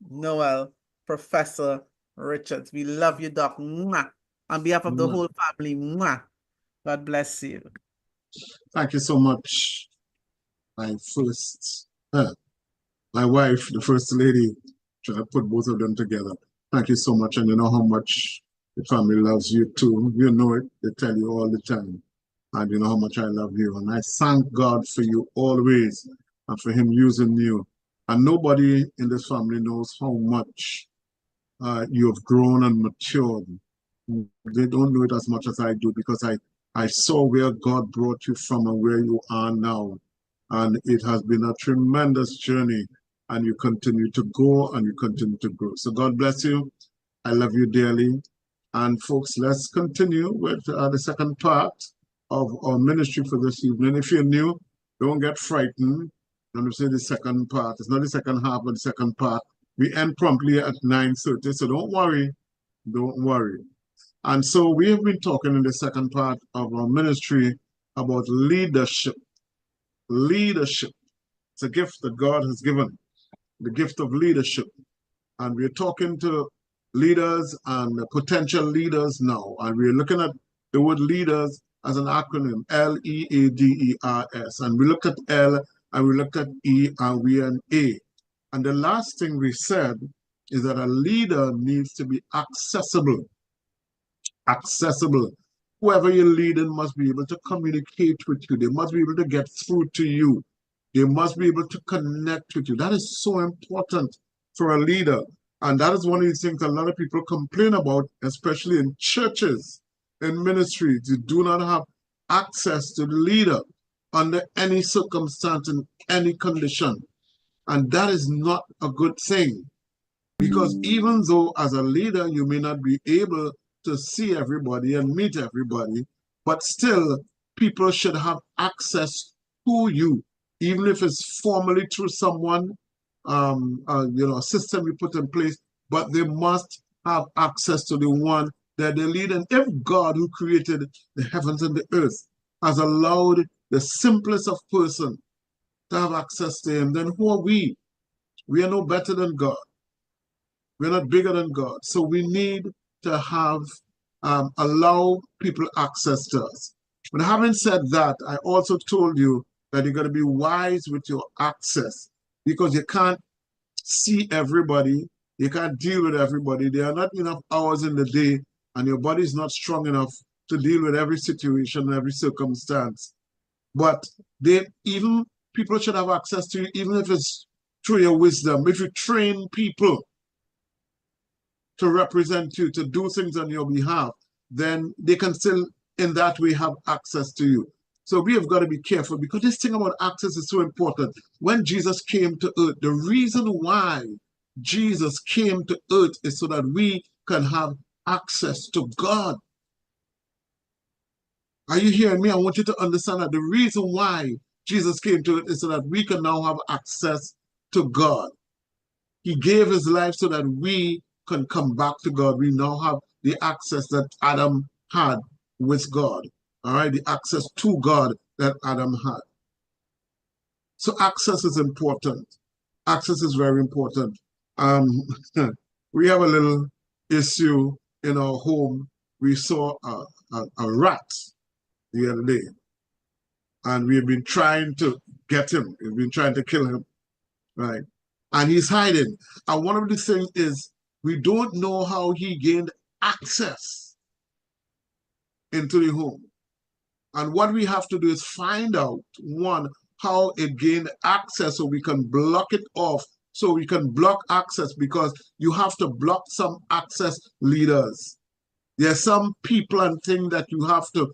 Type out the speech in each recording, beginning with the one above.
Noel, Professor Richards. We love you, Doc. Mwah. On behalf of the whole family, mwah. God bless you. Thank you so much. My first, my wife, the first lady, try to put both of them together. Thank you so much. And you know how much the family loves you too. You know it. They tell you all the time. And you know how much I love you. And I thank God for you always and for him using you. And nobody in this family knows how much you have grown and matured. They don't know it as much as I do because I saw where God brought you from and where you are now. And it has been a tremendous journey. And you continue to go and you continue to grow. So God bless you. I love you dearly. And folks, let's continue with the second part of our ministry for this evening. If you're new, don't get frightened. Let me say the second part. It's not the second half, but the second part. We end promptly at 9:30, so don't worry. Don't worry. And so we have been talking in the second part of our ministry about leadership. Leadership. It's a gift that God has given, the gift of leadership. And we're talking to leaders and potential leaders now. And we're looking at the word leaders as an acronym, L-E-A-D-E-R-S. And we looked at L and we looked at E and we and A. And the last thing we said is that a leader needs to be accessible. Accessible. Whoever you're leading must be able to communicate with you. They must be able to get through to you. They must be able to connect with you. That is so important for a leader. And that is one of the things a lot of people complain about, especially in churches, in ministries. You do not have access to the leader under any circumstance, in any condition. And that is not a good thing. Because even though as a leader, you may not be able to see everybody and meet everybody, but still people should have access to you, even if it's formally through someone, a system you put in place, but they must have access to the one that they lead. And if God, who created the heavens and the earth, has allowed the simplest of person to have access to him, then who are we? We are no better than God. We're not bigger than God. So we need to have, allow people access to us. But having said that, I also told you that you're going to be wise with your access because you can't see everybody. You can't deal with everybody. There are not enough hours in the day and your body is not strong enough to deal with every situation, every circumstance. But even people should have access to you, even if it's through your wisdom. If you train people to represent you, to do things on your behalf, then they can still, in that way, have access to you. So we have got to be careful because this thing about access is so important. When Jesus came to earth, the reason why Jesus came to earth is so that we can have access to God. Are you hearing me? I want you to understand that the reason why Jesus came to earth is so that we can now have access to God. He gave his life so that we can come back to God. We now have the access that Adam had with God. All right, the access to God that Adam had. So access is important. Access is very important. We have a little issue in our home. We saw a rat the other day, and we've been trying to get him. We've been trying to kill him, right? And he's hiding. And one of the things is we don't know how he gained access into the home. And what we have to do is find out, one, how it gained access so we can block it off, so we can block access, because you have to block some access leaders. There are some people and things that you have to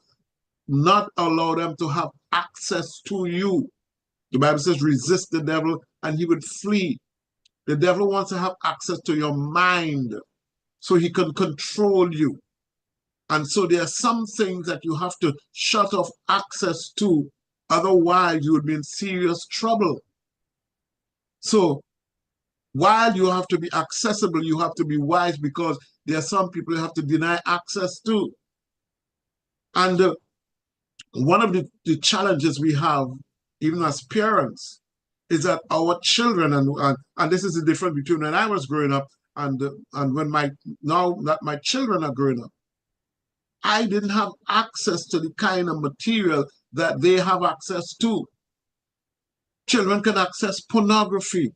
not allow them to have access to you. The Bible says, resist the devil and he would flee. The devil wants to have access to your mind so he can control you. And so there are some things that you have to shut off access to, otherwise you would be in serious trouble. So while you have to be accessible, you have to be wise, because there are some people you have to deny access to. And one of the challenges we have, even as parents, is that our children, and this is the difference between when I was growing up and when now that my children are growing up. I didn't have access to the kind of material that they have access to. Children can access pornography.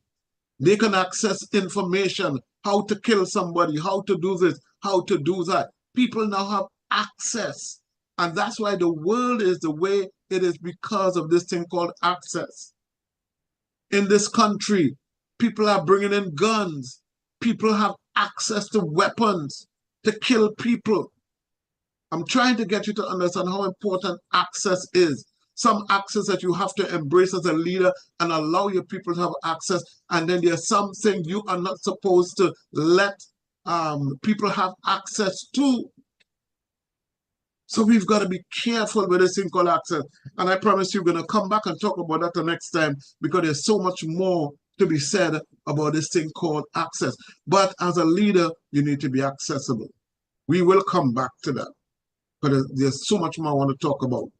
They can access information, how to kill somebody, how to do this, how to do that. People now have access. And that's why the world is the way it is, because of this thing called access. In this country, people are bringing in guns. People have access to weapons to kill people. I'm trying to get you to understand how important access is. Some access that you have to embrace as a leader and allow your people to have access. And then there's something you are not supposed to let people have access to. So we've got to be careful with this thing called access. And I promise you, we're going to come back and talk about that the next time, because there's so much more to be said about this thing called access. But as a leader, you need to be accessible. We will come back to that, but there's so much more I want to talk about.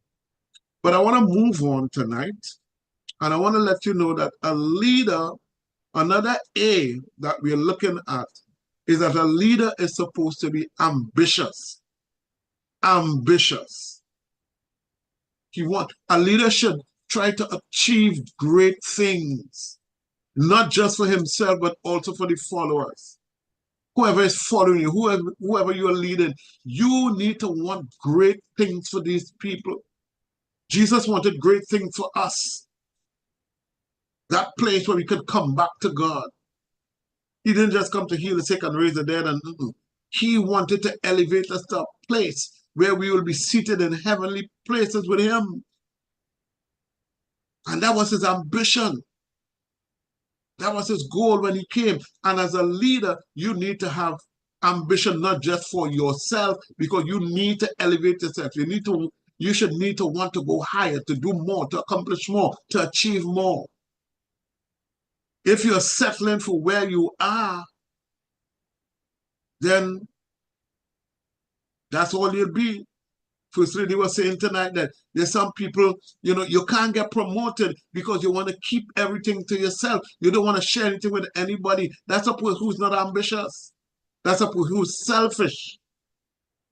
But I want to move on tonight, and I want to let you know that a leader, another A that we're looking at, is that a leader is supposed to be ambitious. Ambitious. A leader should try to achieve great things, not just for himself, but also for the followers. Whoever is following you, whoever you are leading, you need to want great things for these people. Jesus wanted great things for us. That place where we could come back to God. He didn't just come to heal the sick and raise the dead. He wanted to elevate us to a place where we will be seated in heavenly places with him. And that was his ambition. That was his goal when he came. And as a leader, you need to have ambition, not just for yourself, because you need to elevate yourself. You should need to want to go higher, to do more, to accomplish more, to achieve more. If you're settling for where you are, then that's all you'll be. First Lady was saying tonight that there's some people, you can't get promoted because you want to keep everything to yourself. You don't want to share anything with anybody. That's a person who's not ambitious. That's a person who's selfish.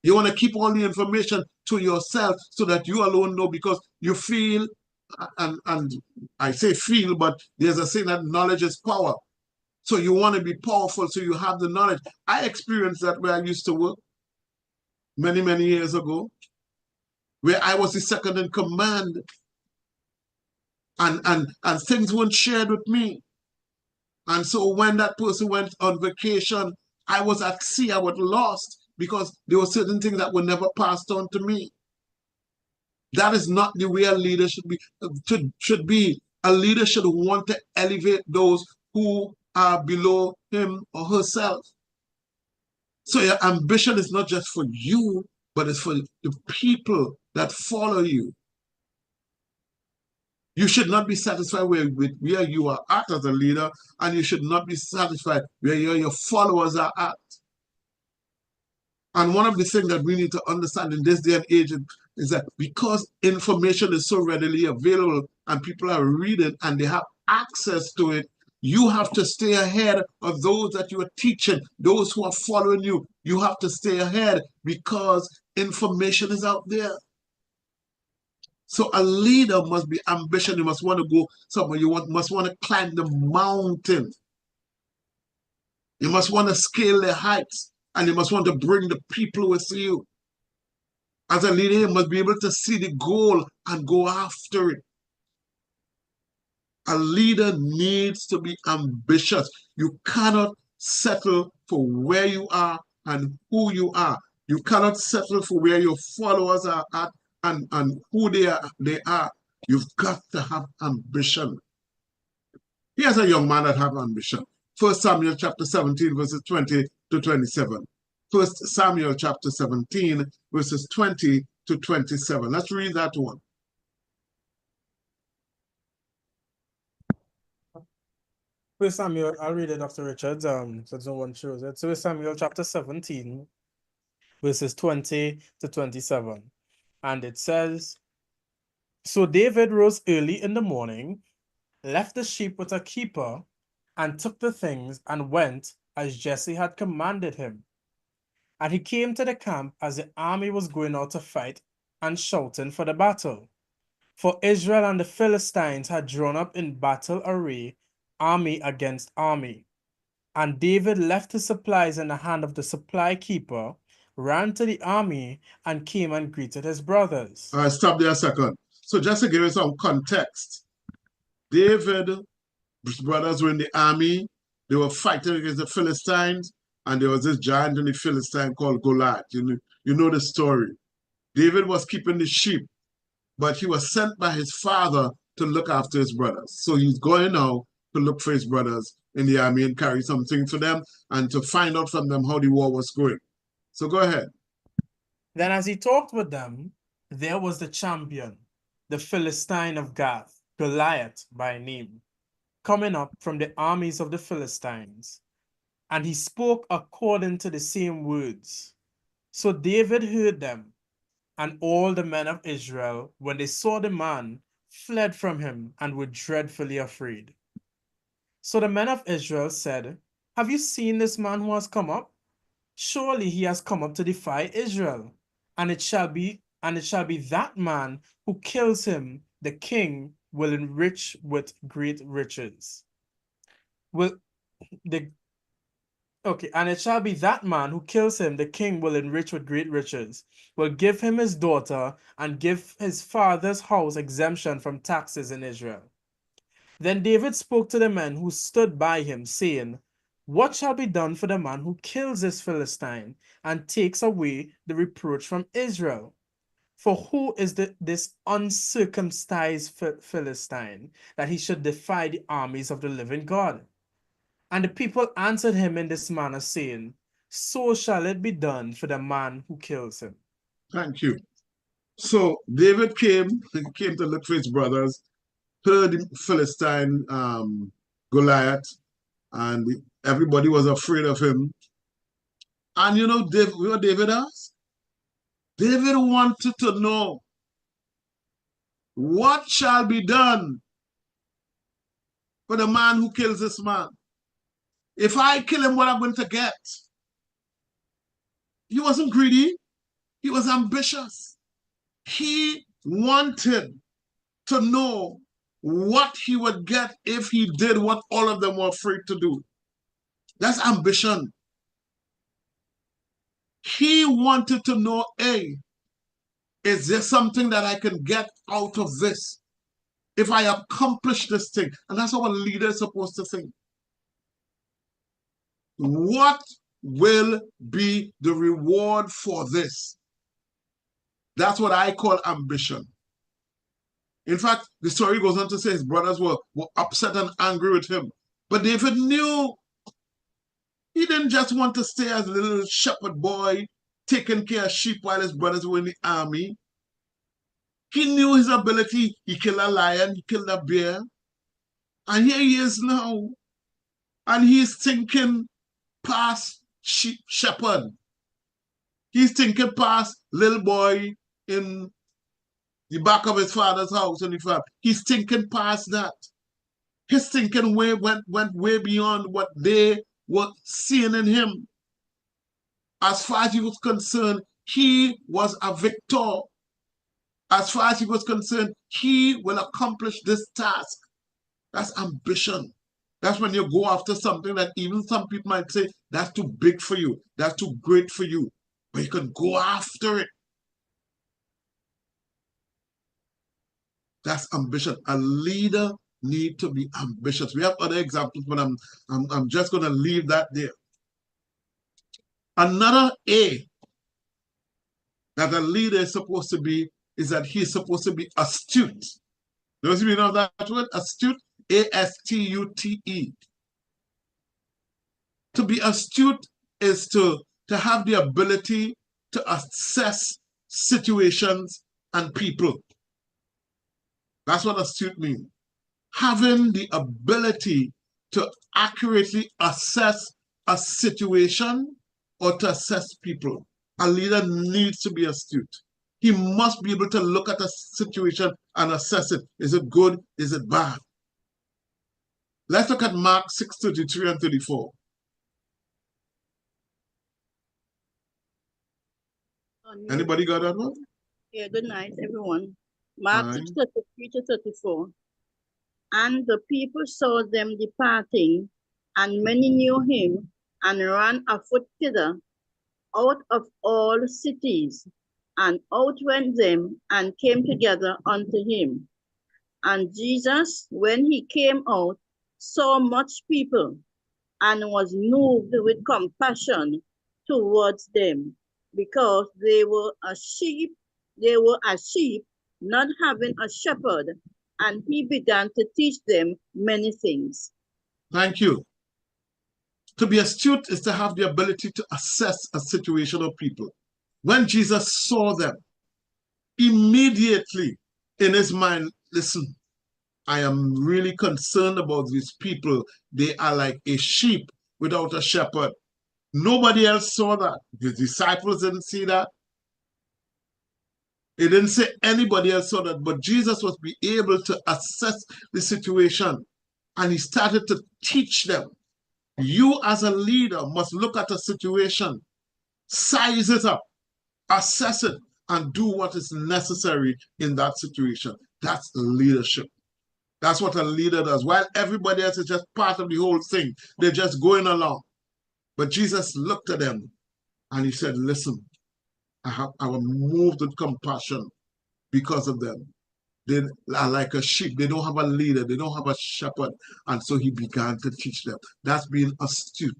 You want to keep all the information to yourself so that you alone know, because you feel, and I say feel, but there's a saying that knowledge is power. So you want to be powerful, so you have the knowledge. I experienced that where I used to work many, many years ago, where I was the second in command, and things weren't shared with me. And so when that person went on vacation, I was at sea, I was lost, because there were certain things that were never passed on to me. That is not the way a leader should be. A leader should want to elevate those who are below him or herself. So your ambition is not just for you, but it's for the people that follow you. You should not be satisfied with where you are at as a leader, and you should not be satisfied where your followers are at. And one of the things that we need to understand in this day and age is that because information is so readily available and people are reading and they have access to it, you have to stay ahead of those that you are teaching, those who are following you. You have to stay ahead because information is out there. So a leader must be ambitious. You must want to go somewhere. Must want to climb the mountain. You must want to scale the heights, and you must want to bring the people with you. As a leader, you must be able to see the goal and go after it. A leader needs to be ambitious. You cannot settle for where you are and who you are. You cannot settle for where your followers are at and who they are. You've got to have ambition. Here's a young man that have ambition. 1 Samuel chapter 17, verses 20 to 27. 1 Samuel chapter 17, verses 20 to 27. Let's read that one. First Samuel, I'll read it, Dr. Richards, so no one shows it. So 1 Samuel chapter 17, verses 20 to 27. And it says, So David rose early in the morning left the sheep with a keeper, and took the things and went as Jesse had commanded him. And he came to the camp as the army was going out to fight and shouting for the battle. For Israel and the Philistines had drawn up in battle array, army against army. And David left his supplies in the hand of the supply keeper, ran to the army, and came and greeted his brothers. All right, stop there a second. So just to give you some context, David's brothers were in the army. They were fighting against the Philistines, and there was this giant in the Philistine called Goliath. You know the story. David was keeping the sheep, but he was sent by his father to look after his brothers. So he's going now to look for his brothers in the army and carry something to them and to find out from them how the war was going. So go ahead. Then as he talked with them, there was the champion, the Philistine of Gath, Goliath by name, coming up from the armies of the Philistines. And he spoke according to the same words. So David heard them, and all the men of Israel, when they saw the man, fled from him and were dreadfully afraid. So the men of Israel said, "Have you seen this man who has come up? Surely he has come up to defy Israel. And it shall be that man who kills him, the king will enrich with great riches. And it shall be that man who kills him, the king will enrich with great riches, will give him his daughter, and give his father's house exemption from taxes in Israel." Then David spoke to the men who stood by him, saying, "What shall be done for the man who kills this Philistine and takes away the reproach from Israel? For who is this uncircumcised Philistine that he should defy the armies of the living God?" And the people answered him in this manner, saying, "So shall it be done for the man who kills him." Thank you. So David came to look for his brothers, heard the Philistine Goliath, and everybody was afraid of him. And you know what David asked? David wanted to know, what shall be done for the man who kills this man? If I kill him, what am I going to get? He wasn't greedy. He was ambitious. He wanted to know what he would get if he did what all of them were afraid to do. That's ambition. He wanted to know, A, is there something that I can get out of this if I accomplish this thing? And that's how a leader is supposed to think. What will be the reward for this? That's what I call ambition. In fact, the story goes on to say his brothers were upset and angry with him. But David knew he didn't just want to stay as a little shepherd boy taking care of sheep while his brothers were in the army. He knew his ability. He killed a lion, he killed a bear. And here he is now. And he's thinking past shepherd. He's thinking past little boy in the back of his father's house in the farm. He's thinking past that. His thinking went way beyond what they were seeing in him. As far as he was concerned, he was a victor. As far as he was concerned, he will accomplish this task. That's ambition. That's when you go after something that even some people might say, that's too big for you, that's too great for you. But you can go after it. That's ambition. A leader needs to be ambitious. We have other examples, but I'm just going to leave that there. Another A that a leader is supposed to be is that he's supposed to be astute. Those of you know that word? Astute? A-S-T-U-T-E. To be astute is to have the ability to assess situations and people. That's what astute means. Having the ability to accurately assess a situation or to assess people. A leader needs to be astute. He must be able to look at a situation and assess it. Is it good? Is it bad? Let's look at Mark 6:33 and 34. Anybody got that one? Yeah, good night, everyone. Mark 6:33 to 34. And the people saw them departing, and many knew him, and ran afoot thither, out of all cities, and out went them, and came together unto him. And Jesus, when he came out, saw much people, and was moved with compassion towards them, because they were as sheep, not having a shepherd, and he began to teach them many things. Thank you. To be astute is to have the ability to assess a situation of people. When Jesus saw them, immediately in his mind, listen, I am really concerned about these people. They are like a sheep without a shepherd. Nobody else saw that. The disciples didn't see that. It didn't say anybody else saw that, but Jesus was be able to assess the situation, and he started to teach them. You as a leader must look at a situation, size it up, assess it, and do what is necessary in that situation. That's leadership. That's what a leader does. While everybody else is just part of the whole thing, they're just going along. But Jesus looked at them and he said, listen, I was moved with compassion because of them. They are like a sheep. They don't have a leader. They don't have a shepherd. And so he began to teach them. That's being astute.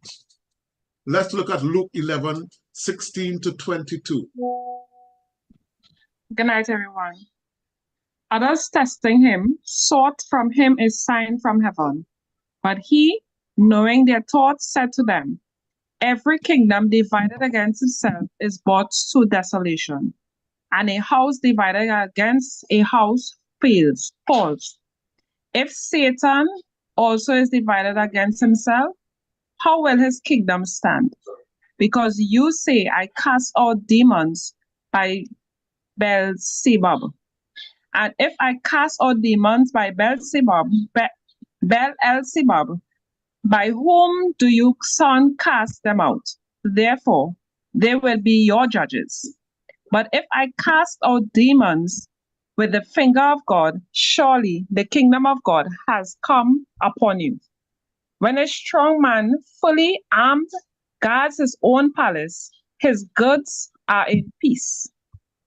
Let's look at Luke 11:16 to 22. Good night, everyone. Others testing him sought from him a sign from heaven. But he, knowing their thoughts, said to them, every kingdom divided against itself is brought to desolation, and a house divided against a house falls. If Satan also is divided against himself, how will his kingdom stand? Because you say, I cast out demons by Beelzebub. And if I cast out demons by Beelzebub, by whom do you son cast them out? Therefore, they will be your judges. But if I cast out demons with the finger of God, surely the kingdom of God has come upon you. When a strong man, fully armed, guards his own palace, his goods are in peace.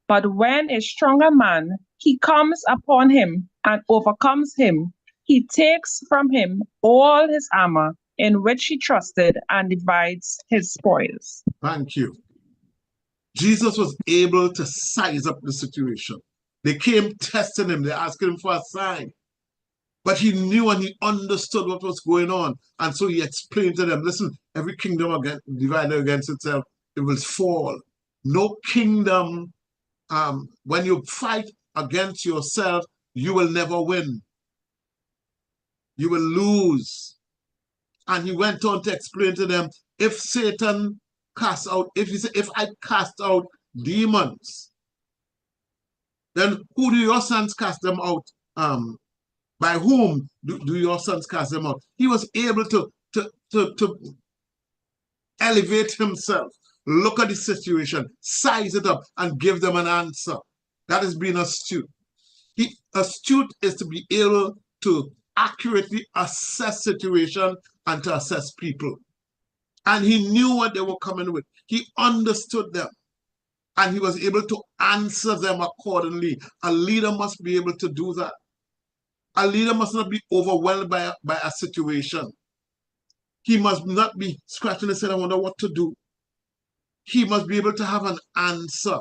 But when a stronger man, he comes upon him and overcomes him, he takes from him all his armor in which he trusted and divides his spoils. Thank you. Jesus was able to size up the situation. They came testing him. They asked him for a sign. But he knew and he understood what was going on. And so he explained to them, listen, every kingdom divided against itself, it will fall. No kingdom, when you fight against yourself, you will never win. You will lose. And he went on to explain to them, if Satan casts out, if I cast out demons, then who do your sons cast them out? By whom do your sons cast them out? He was able to elevate himself, look at the situation, size it up, and give them an answer. That is being astute. Astute is to be able to accurately assess situation and to assess people. And he knew what they were coming with. He understood them. And he was able to answer them accordingly. A leader must be able to do that. A leader must not be overwhelmed by a situation. He must not be scratching his head, I wonder what to do. He must be able to have an answer.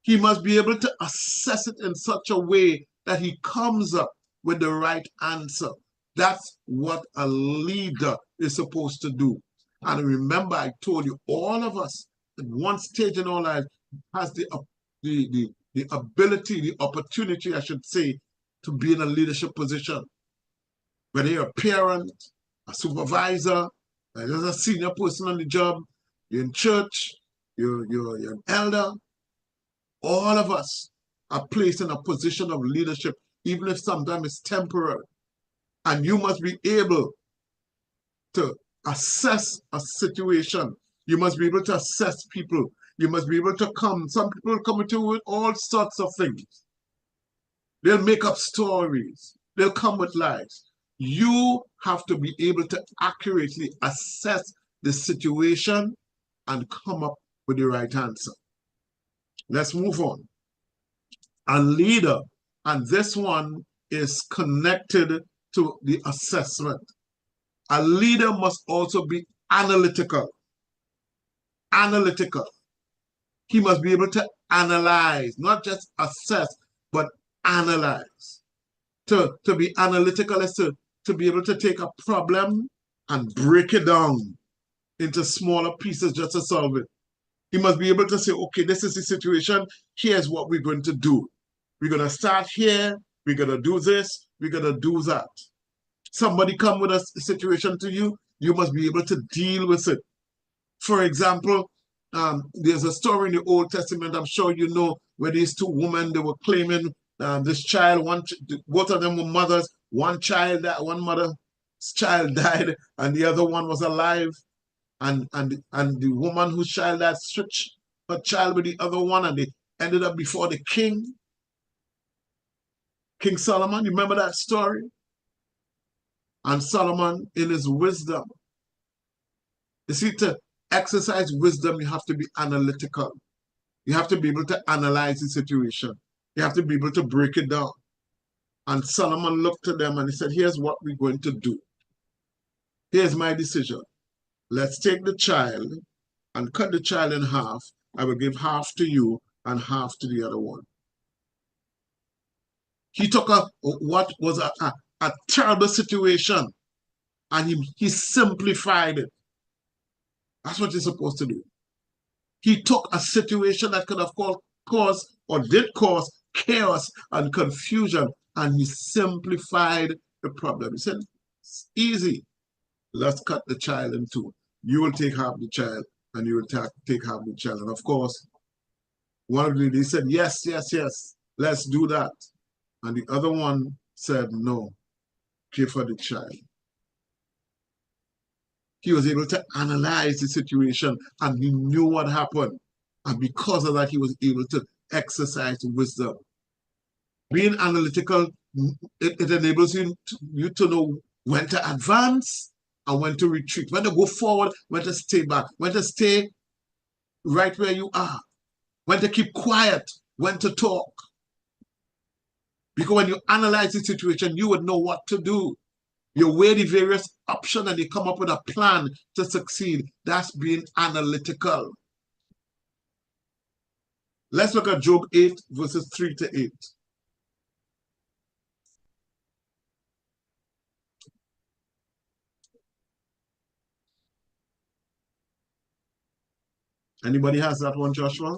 He must be able to assess it in such a way that he comes up with the right answer. That's what a leader is supposed to do. And remember, I told you, all of us at one stage in our life has the ability, the opportunity, I should say, to be in a leadership position. Whether you're a parent, a supervisor, there's a senior person on the job, you're in church, you're an elder, all of us are placed in a position of leadership, even if sometimes it's temporary. And you must be able to assess a situation. You must be able to assess people. You must be able to come. Some people will come to you with all sorts of things. They'll make up stories. They'll come with lies. You have to be able to accurately assess the situation and come up with the right answer. Let's move on. A leader, and this one is connected to the assessment. A leader must also be analytical. Analytical. He must be able to analyze, not just assess, but analyze. To be analytical is to be able to take a problem and break it down into smaller pieces just to solve it. He must be able to say, okay, this is the situation. Here's what we're going to do. We're going to start here. We're going to do this. We're going to do that. Somebody come with a situation to you, you must be able to deal with it. For example, there's a story in the Old Testament, I'm sure you know, where these two women, they were claiming this child, both of them were mothers, one mother's child died, and the other one was alive. And the woman whose child died switched her child with the other one, and they ended up before the king, King Solomon. You remember that story? And Solomon, in his wisdom, you see, to exercise wisdom, you have to be analytical. You have to be able to analyze the situation. You have to be able to break it down. And Solomon looked at them and he said, here's what we're going to do. Here's my decision. Let's take the child and cut the child in half. I will give half to you and half to the other one. He took what was a terrible situation and he simplified it. That's what you're supposed to do. He took a situation that could have caused or did cause chaos and confusion, and he simplified the problem. He said, it's easy. Let's cut the child in two. You will take half the child, and you will take half the child. And of course, one of them said, yes, yes, yes, let's do that. And the other one said, no, give her the child. He was able to analyze the situation and he knew what happened. And because of that, he was able to exercise wisdom. Being analytical, it enables you to know when to advance and when to retreat, when to go forward, when to stay back, when to stay right where you are, when to keep quiet, when to talk. Because when you analyze the situation, you would know what to do. You weigh the various options and you come up with a plan to succeed. That's being analytical. Let's look at Job 8, verses 3 to 8. Anybody has that one, Joshua?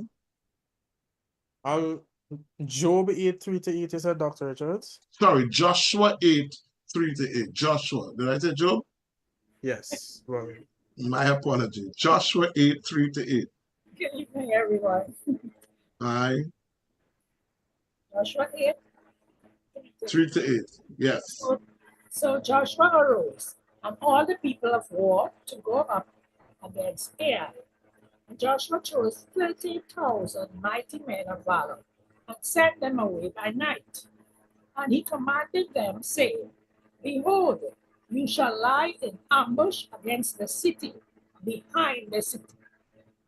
Job 8, 3 to 8, you said, Dr. Richards? Sorry, Joshua 8, 3 to 8. Joshua. Did I say Job? Yes. Well, my apology. Joshua 8, 3 to 8. Good evening, everyone. Aye. Joshua 8. 3 to 8. Yes. So Joshua arose, and all the people of war to go up against Ai. And Joshua chose 30,000 mighty men of valor, and sent them away by night. And he commanded them, saying, behold, you shall lie in ambush against the city, behind the city.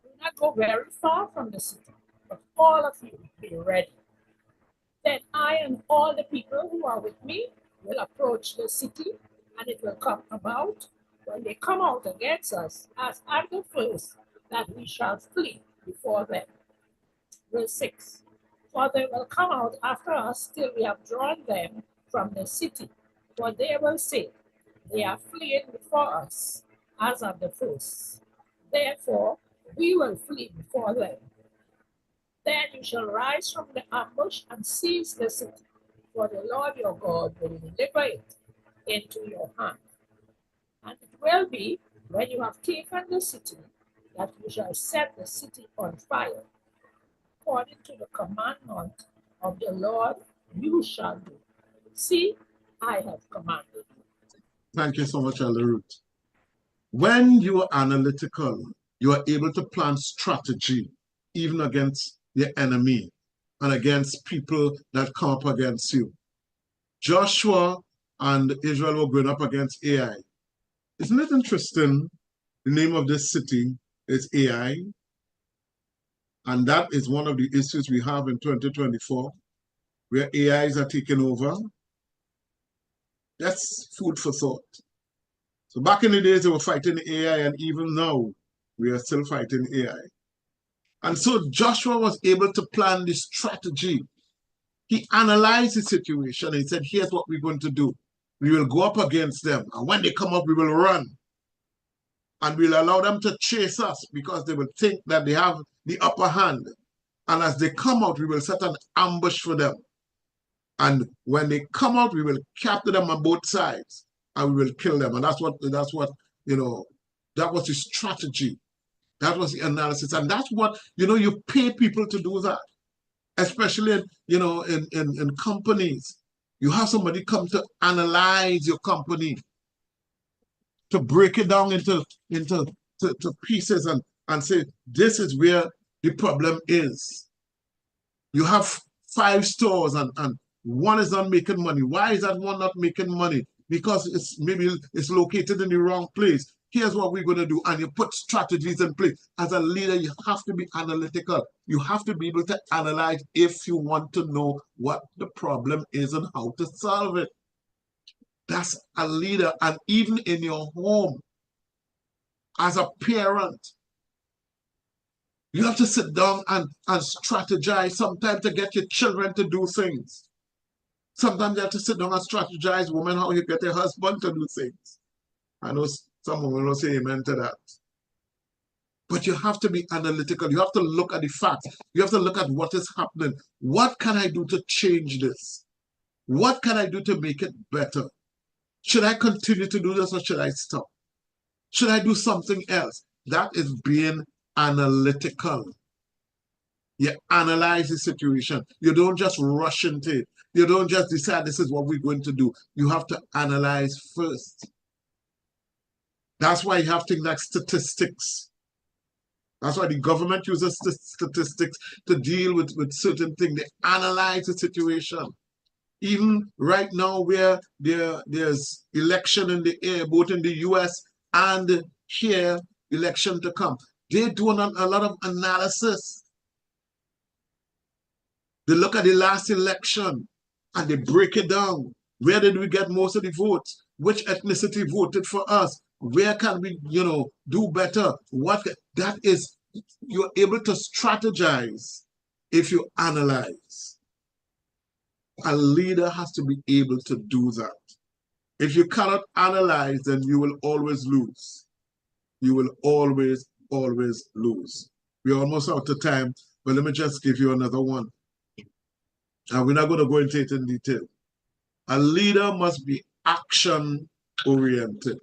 Do not go very far from the city, but all of you be ready. Then I and all the people who are with me will approach the city, and it will come about, when they come out against us, as at the first, that we shall flee before them. Verse 6. For they will come out after us till we have drawn them from the city. For they will say, they are fleeing before us, as at the first. Therefore, we will flee before them. Then you shall rise from the ambush and seize the city, for the Lord your God will deliver it into your hand. And it will be, when you have taken the city, that you shall set the city on fire. According to the commandment of the Lord, you shall do. See, I have commanded you. Thank you so much, Elder Ruth. When you are analytical, you are able to plan strategy, even against your enemy and against people that come up against you. Joshua and Israel were going up against AI. Isn't it interesting? The name of this city is AI. And that is one of the issues we have in 2024, where AIs are taking over. That's food for thought. So back in the days, they were fighting AI, and even now, we are still fighting AI. And so Joshua was able to plan the strategy. He analyzed the situation and he said, here's what we're going to do. We will go up against them. And when they come up, we will run. And we'll allow them to chase us because they will think that they have the upper hand. And as they come out, we will set an ambush for them. And when they come out, we will capture them on both sides and we will kill them. And that's what, you know, that was the strategy. That was the analysis. And that's what, you know, you pay people to do that. Especially, in companies. You have somebody come to analyze your company, to break it down into pieces and say, this is where the problem is. You have 5 stores and one is not making money. Why is that one not making money? Because maybe it's located in the wrong place. Here's what we're going to do. And you put strategies in place. As a leader, you have to be analytical. You have to be able to analyze if you want to know what the problem is and how to solve it. That's a leader. And even in your home, as a parent, you have to sit down and strategize sometimes to get your children to do things. Sometimes you have to sit down and strategize, woman, how you get your husband to do things. I know some women will say amen to that. But you have to be analytical. You have to look at the facts. You have to look at what is happening. What can I do to change this? What can I do to make it better? Should I continue to do this or should I stop? Should I do something else? That is being analytical. You analyze the situation. You don't just rush into it. You don't just decide this is what we're going to do. You have to analyze first. That's why you have things like statistics. That's why the government uses statistics to deal with certain things. They analyze the situation. Even right now where there's election in the air, both in the US and here, election to come, they're doing a lot of analysis. They look at the last election and they break it down. Where did we get most of the votes? Which ethnicity voted for us? Where can we, do better? That is, you're able to strategize if you analyze. A leader has to be able to do that. If you cannot analyze, then you will always lose. You will always, always lose. We're almost out of time, but let me just give you another one. And we're not going to go into it in detail. A leader must be action-oriented.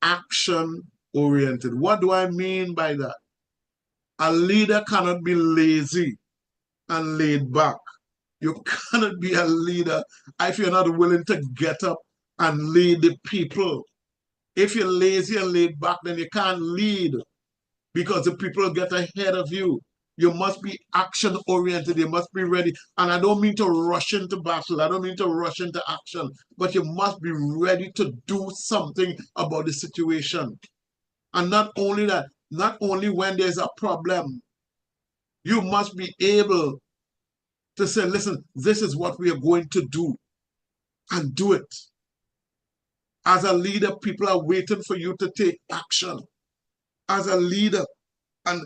Action-oriented. What do I mean by that? A leader cannot be lazy and laid back. You cannot be a leader if you're not willing to get up and lead the people. If you're lazy and laid back, then you can't lead because the people get ahead of you. You must be action-oriented. You must be ready. And I don't mean to rush into battle. I don't mean to rush into action. But you must be ready to do something about the situation. And not only that, not only when there's a problem, you must be able to say, listen, this is what we are going to do. And do it. As a leader, people are waiting for you to take action. As a leader, and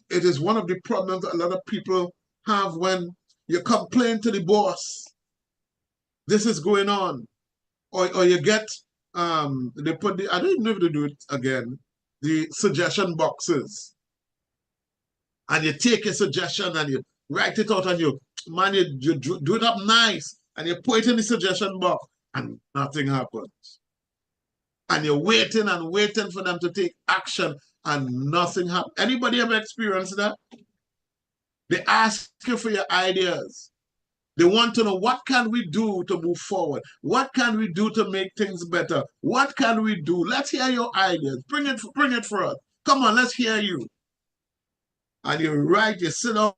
it is one of the problems that a lot of people have when you complain to the boss, this is going on. Or you get, they put I don't even know if they do it again, the suggestion boxes. And you take a suggestion and you write it out and you do it up nice and you put it in the suggestion box and nothing happens. And you're waiting and waiting for them to take action and nothing happens. Anybody ever experienced that? They ask you for your ideas They want to know, what can we do to move forward? What can we do to make things better? What can we do? Let's hear your ideas. Bring it for us. Come on, let's hear you. And you sit down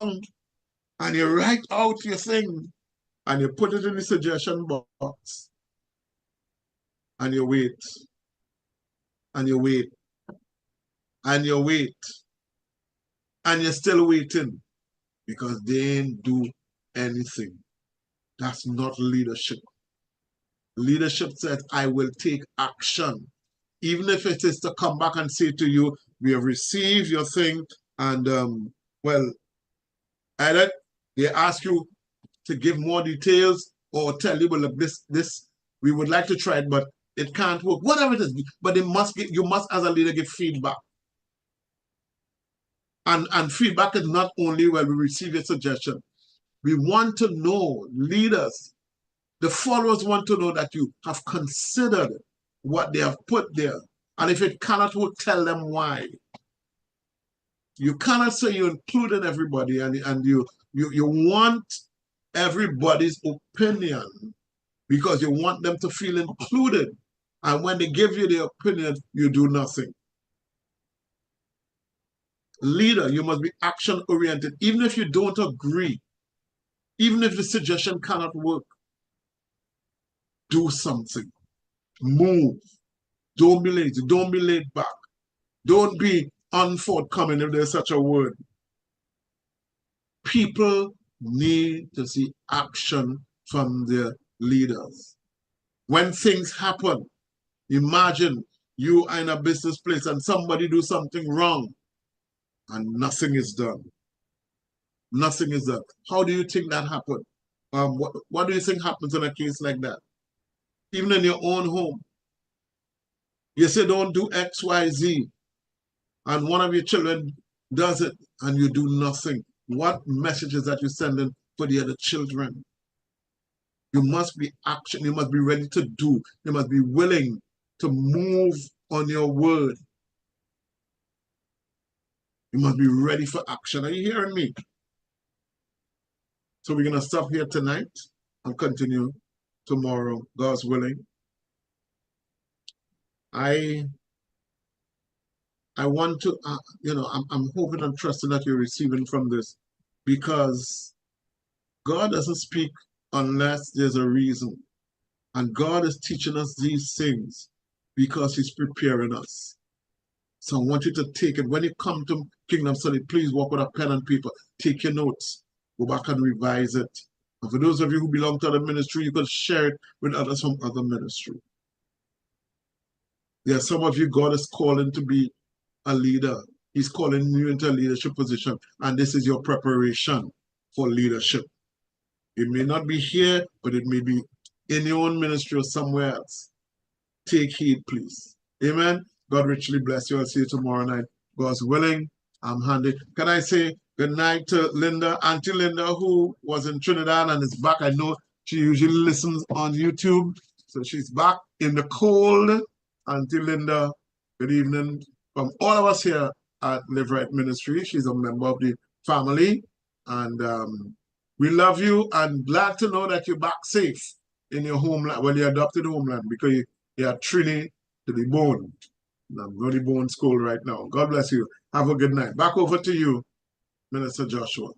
and you write out your thing and you put it in the suggestion box. And you wait. And you wait. And you wait. And you're still waiting because they didn't do anything. That's not leadership. Leadership says, I will take action. Even if it is to come back and say to you, we have received your thing, and well, either they ask you to give more details or tell you, well, look, this, we would like to try it, but it can't work, whatever it is. But you must, as a leader, give feedback. And feedback is not only when we receive a suggestion. We want to know, leaders, the followers want to know that you have considered what they have put there. And if it cannot work, tell them why. You cannot say you included everybody and you want everybody's opinion because you want them to feel included. And when they give you their opinion, you do nothing. Leader, you must be action-oriented. Even if you don't agree, even if the suggestion cannot work, do something. Move. Don't be lazy. Don't be laid back. Don't be unforthcoming, if there's such a word. People need to see action from their leaders. When things happen, imagine you are in a business place and somebody do something wrong and nothing is done. Nothing is done. How do you think that happened? What do you think happens in a case like that? Even in your own home. You say don't do X, Y, Z, and one of your children does it and you do nothing. What messages that you're sending for the other children? You must be action. You must be ready to do. You must be willing to move on your word. You must be ready for action. Are you hearing me? So we're going to stop here tonight and continue tomorrow, God's willing. I want to, I'm hoping and trusting that you're receiving from this, because God doesn't speak unless there's a reason. And God is teaching us these things because he's preparing us. So I want you to take it. When you come to Kingdom Study, please walk with a pen and paper. Take your notes. Go back and revise it. And for those of you who belong to other ministry, you can share it with others from other ministry. There are some of you God is calling to be a leader. He's calling you into a leadership position. And this is your preparation for leadership. It may not be here, but it may be in your own ministry or somewhere else. Take heed, please. Amen. God richly bless you. I'll see you tomorrow night. God's willing. I'm handing. Can I say good night to Linda, Auntie Linda, who was in Trinidad and is back. I know she usually listens on YouTube. So she's back in the cold. Auntie Linda, good evening. From all of us here at LiveRightMinistries, she's a member of the family. And we love you and glad to know that you're back safe in your homeland, well, your adopted homeland, because you are Trini to the bone. I'm going to bone school right now. God bless you. Have a good night. Back over to you, Minister Joshua.